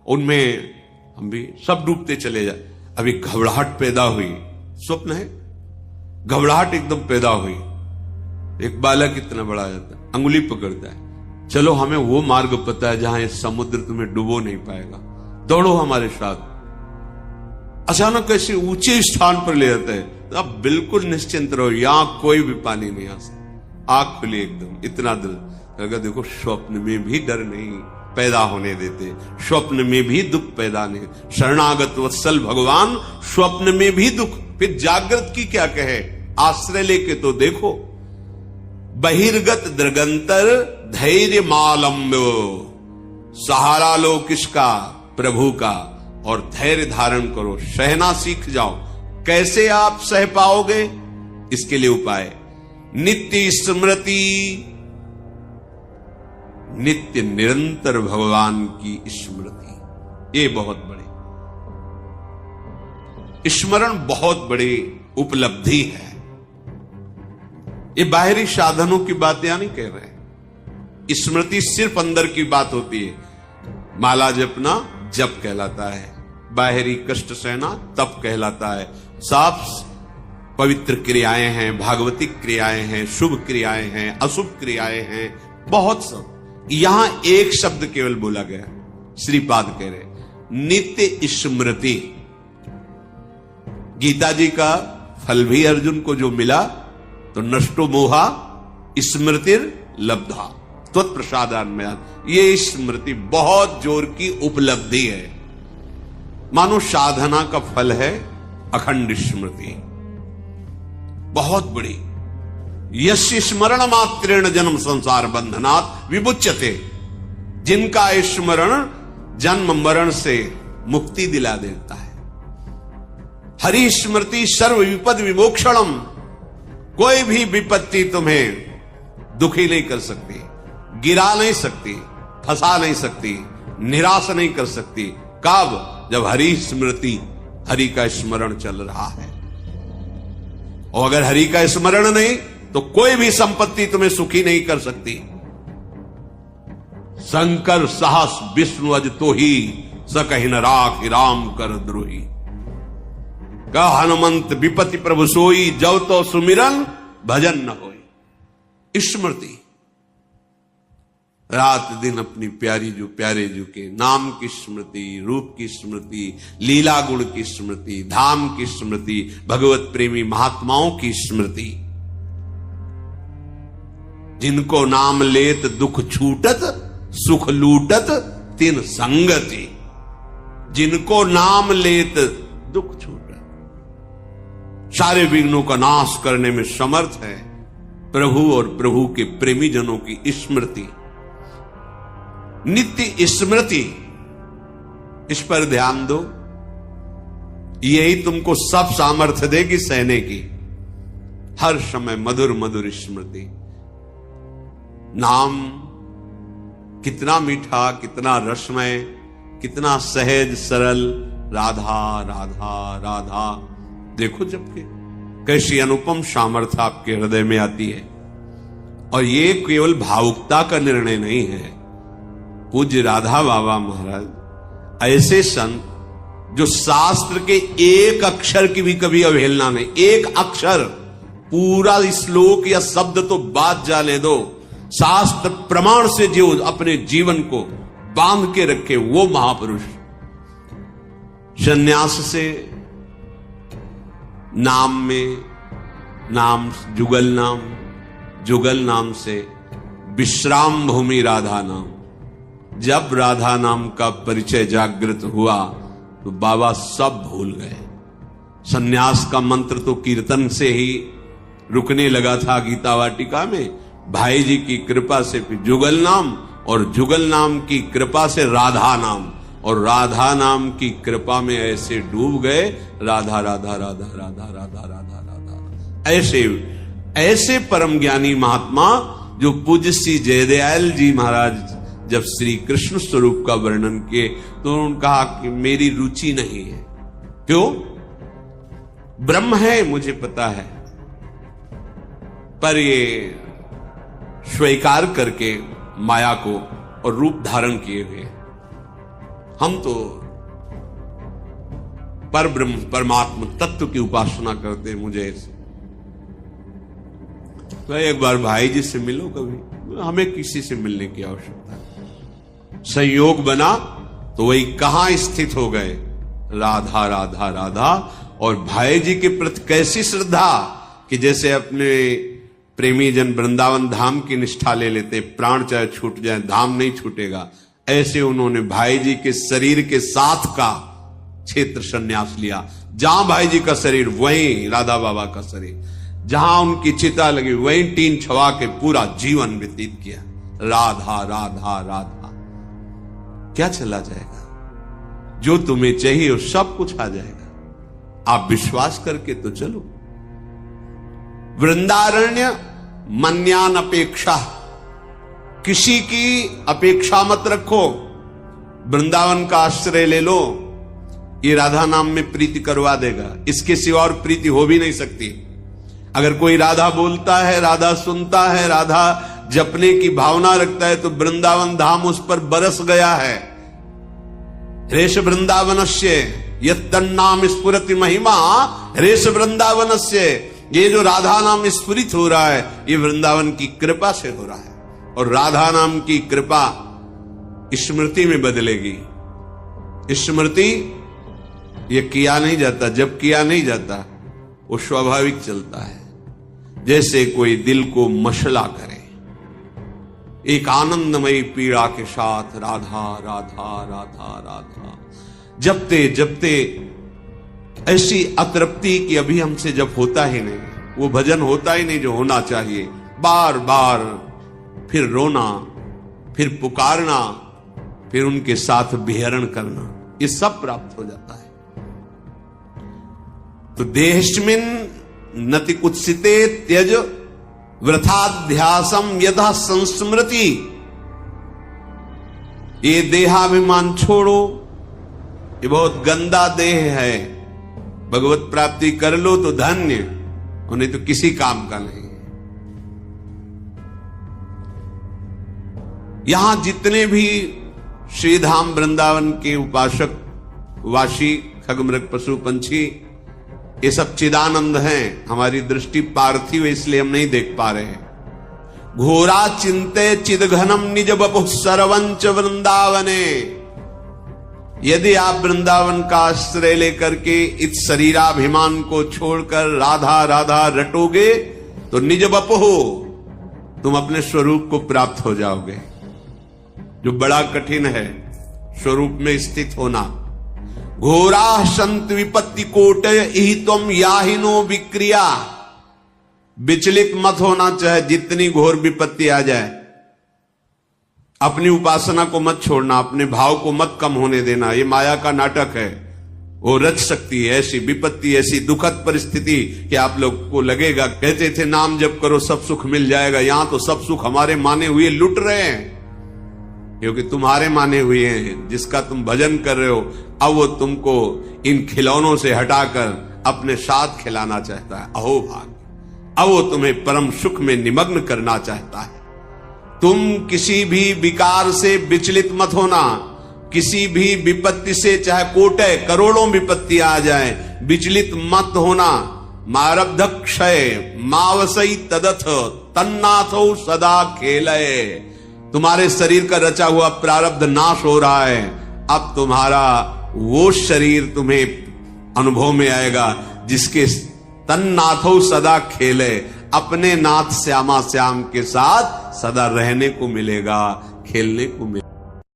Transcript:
उनमें हम भी सब डूबते चले जाए। अभी घबराहट पैदा हुई, स्वप्न है, घबराहट एकदम पैदा हुई। एक बालक इतना बड़ा जाता है, अंगुली पकड़ता है, चलो हमें वो मार्ग पता है जहां ये समुद्र तुम्हें डुबो नहीं पाएगा, दौड़ो हमारे साथ। अचानक ऐसे ऊंचे स्थान पर ले जाता है, तो आप बिल्कुल निश्चिंत रहो, यहां कोई भी पानी नहीं आ सकता। आंख खुली एकदम, इतना दिल लगा। देखो स्वप्न में भी डर नहीं पैदा होने देते, स्वप्न में भी दुख पैदा नहीं। शरणागत वत्सल भगवान स्वप्न में भी दुख, फिर जागृत की क्या कहे, आश्रय लेके तो देखो। बहिर्गत दृगंतर धैर्य मालम्ब, सहारा लो किसका, प्रभु का, और धैर्य धारण करो, सहना सीख जाओ। कैसे आप सह पाओगे, इसके लिए उपाय नित्य स्मृति, नित्य निरंतर भगवान की स्मृति। ये बहुत बड़ी स्मरण, बहुत बड़ी उपलब्धि है। ये बाहरी साधनों की बात यहां नहीं कह रहे, स्मृति सिर्फ अंदर की बात होती है। माला जपना जप कहलाता है, बाहरी कष्ट सहना तप कहलाता है। साफ पवित्र क्रियाएं हैं, भागवतिक क्रियाएं हैं, शुभ क्रियाएं हैं, अशुभ क्रियाएं हैं, बहुत सब। यहां एक शब्द केवल बोला गया, श्रीपाद कह रहे नित्य स्मृति। गीता जी का फल भी अर्जुन को जो मिला, तो नष्टो मोहा स्मृतिर लब्धा त्वत्प्रसादान्मयात्, ये स्मृति बहुत जोर की उपलब्धि है। मानो साधना का फल है अखंड स्मृति, बहुत बड़ी। यस्य स्मरण मात्रेण जन्म संसार बंधनात् विमुच्यते, जिनका स्मरण जन्म मरण से मुक्ति दिला देता है। हरि स्मृति सर्व विपद विमोक्षणम, कोई भी विपत्ति तुम्हें दुखी नहीं कर सकती, गिरा नहीं सकती, फंसा नहीं सकती, निराश नहीं कर सकती। कब, जब हरि स्मृति, हरि का स्मरण चल रहा है। और अगर हरि का स्मरण नहीं, तो कोई भी संपत्ति तुम्हें सुखी नहीं कर सकती। शंकर सहस विष्णु अज तो ही, स कहि न राखि राम कर द्रोही। कह हनुमंत विपति प्रभु सोई, जब तो सुमिरन भजन न होई। स्मृति रात दिन अपनी प्यारी जो प्यारे जो के नाम की स्मृति, रूप की स्मृति, लीला गुण की स्मृति, धाम की स्मृति, भगवत प्रेमी महात्माओं की स्मृति। जिनको नाम लेत दुख छूटत, सुख लूटत तिन संगति। जिनको नाम लेत दुख छूटत, सारे विघ्नों का नाश करने में समर्थ है प्रभु और प्रभु के प्रेमी जनों की स्मृति। नित्य स्मृति, इस पर ध्यान दो, यही तुमको सब सामर्थ्य देगी सहने की। हर समय मधुर मधुर स्मृति। नाम कितना मीठा, कितना रसमय, कितना सहज सरल, राधा राधा राधा। देखो जबकि कैसी अनुपम सामर्थ्य आपके हृदय में आती है। और ये केवल भावुकता का निर्णय नहीं है। पूज्य राधा बाबा महाराज ऐसे संत जो शास्त्र के एक अक्षर की भी कभी अवहेलना नहीं, एक अक्षर, पूरा श्लोक या शब्द तो बात जाने दो, शास्त्र प्रमाण से जो अपने जीवन को बांध के रखे, वो महापुरुष। संन्यास से नाम में, नाम जुगल नाम से विश्राम भूमि राधा नाम। जब राधा नाम का परिचय जागृत हुआ तो बाबा सब भूल गए। सन्यास का मंत्र तो कीर्तन से ही रुकने लगा था गीता वाटिका में। भाई जी की कृपा से फिर जुगल नाम, और जुगल नाम की कृपा से राधा नाम, और राधा नाम की कृपा में ऐसे डूब गए, राधा राधा राधा राधा राधा राधा राधा। ऐसे ऐसे परम ज्ञानी महात्मा जो पूज्य श्री जयदयाल जी महाराज जब श्री कृष्ण स्वरूप का वर्णन किए तो उन्होंने कहा कि मेरी रुचि नहीं है। क्यों? ब्रह्म है मुझे पता है, पर ये स्वीकार करके माया को और रूप धारण किए हुए हम तो पर ब्रह्म परमात्मा तत्व की उपासना करते हैं। मुझे तो एक बार भाई जी से मिलो कभी, हमें किसी से मिलने की आवश्यकता नहीं। संयोग बना तो वही कहां स्थित हो गए, राधा राधा राधा। और भाई जी के प्रति कैसी श्रद्धा कि जैसे अपने प्रेमी जन वृंदावन धाम की निष्ठा ले लेते, प्राण चाहे छूट जाए धाम नहीं छूटेगा, ऐसे उन्होंने भाई जी के शरीर के साथ का क्षेत्र संन्यास लिया। जहां भाई जी का शरीर वहीं राधा बाबा का शरीर, जहां उनकी चिता लगी वहीं टीन छवा के पूरा जीवन व्यतीत किया। राधा राधा राधा। क्या चला जाएगा? जो तुम्हें चाहिए वो सब कुछ आ जाएगा। आप विश्वास करके तो चलो। वृंदारण्य मन्यान अपेक्षा, किसी की अपेक्षा मत रखो। वृंदावन का आश्रय ले लो, ये राधा नाम में प्रीति करवा देगा। इसके सिवा और प्रीति हो भी नहीं सकती। अगर कोई राधा बोलता है, राधा सुनता है, राधा जपने की भावना रखता है तो वृंदावन धाम उस पर बरस गया है। रेश वृंदावनस्य यत्तन्नाम स्फुरति महिमा रेश वृंदावनस्य। ये जो राधा नाम स्फुरित हो रहा है ये वृंदावन की कृपा से हो रहा है। और राधा नाम की कृपा स्मृति में बदलेगी। स्मृति ये किया नहीं जाता, जब किया नहीं जाता वो स्वाभाविक चलता है। जैसे कोई दिल को मसला करे, एक आनंदमयी पीड़ा के साथ राधा राधा राधा राधा जपते जपते ऐसी अतृप्ति की अभी हमसे जब होता ही नहीं, वो भजन होता ही नहीं जो होना चाहिए। बार बार फिर रोना, फिर पुकारना, फिर उनके साथ विहरण करना, ये सब प्राप्त हो जाता है। तो देहस्मिन् नति कुत्सिते त्यज वृथाध्यासम यथा संस्मृति। ये देहाभिमान छोड़ो, ये बहुत गंदा देह है। भगवत प्राप्ति कर लो तो धन्य, और नहीं तो किसी काम का नहीं। यहां जितने भी श्रीधाम वृंदावन के उपासक वासी खगमृग पशु पंछी, ये सब चिदानंद हैं। हमारी दृष्टि पार्थिव है इसलिए हम नहीं देख पा रहे हैं। घोरा चिंते चिदघनम निज बपु सर्वंच वृंदावने। यदि आप वृंदावन का आश्रय लेकर के इस शरीराभिमान को छोड़कर राधा राधा रटोगे तो निज बपु तुम अपने स्वरूप को प्राप्त हो जाओगे, जो बड़ा कठिन है स्वरूप में स्थित होना। घोरा संत विपत्ति कोट ही तुम याहिनो विक्रिया। विचलित मत होना, चाहे जितनी घोर विपत्ति आ जाए। अपनी उपासना को मत छोड़ना, अपने भाव को मत कम होने देना। ये माया का नाटक है, वो रच सकती है ऐसी विपत्ति, ऐसी दुखद परिस्थिति कि आप लोग को लगेगा, कहते थे नाम जप करो सब सुख मिल जाएगा। यहां तो सब सुख हमारे माने हुए लुट रहे हैं, क्योंकि तुम्हारे माने हुए हैं। जिसका तुम भजन कर रहे हो अब वो तुमको इन खिलौनों से हटाकर अपने साथ खिलाना चाहता है। अहो भाग्य, अब वो तुम्हें परम सुख में निमग्न करना चाहता है। तुम किसी भी विकार से विचलित मत होना, किसी भी विपत्ति से, चाहे कोटे करोड़ों विपत्ति आ जाए, विचलित मत होना। मारब्ध क्षय मावसई तदथ तन्नाथो सदा खेलय। तुम्हारे शरीर का रचा हुआ प्रारब्ध नाश हो रहा है। अब तुम्हारा वो शरीर तुम्हें अनुभव में आएगा जिसके तन्नाथो सदा खेले, अपने नाथ श्यामा श्याम के साथ सदा रहने को मिलेगा, खेलने को मिलेगा।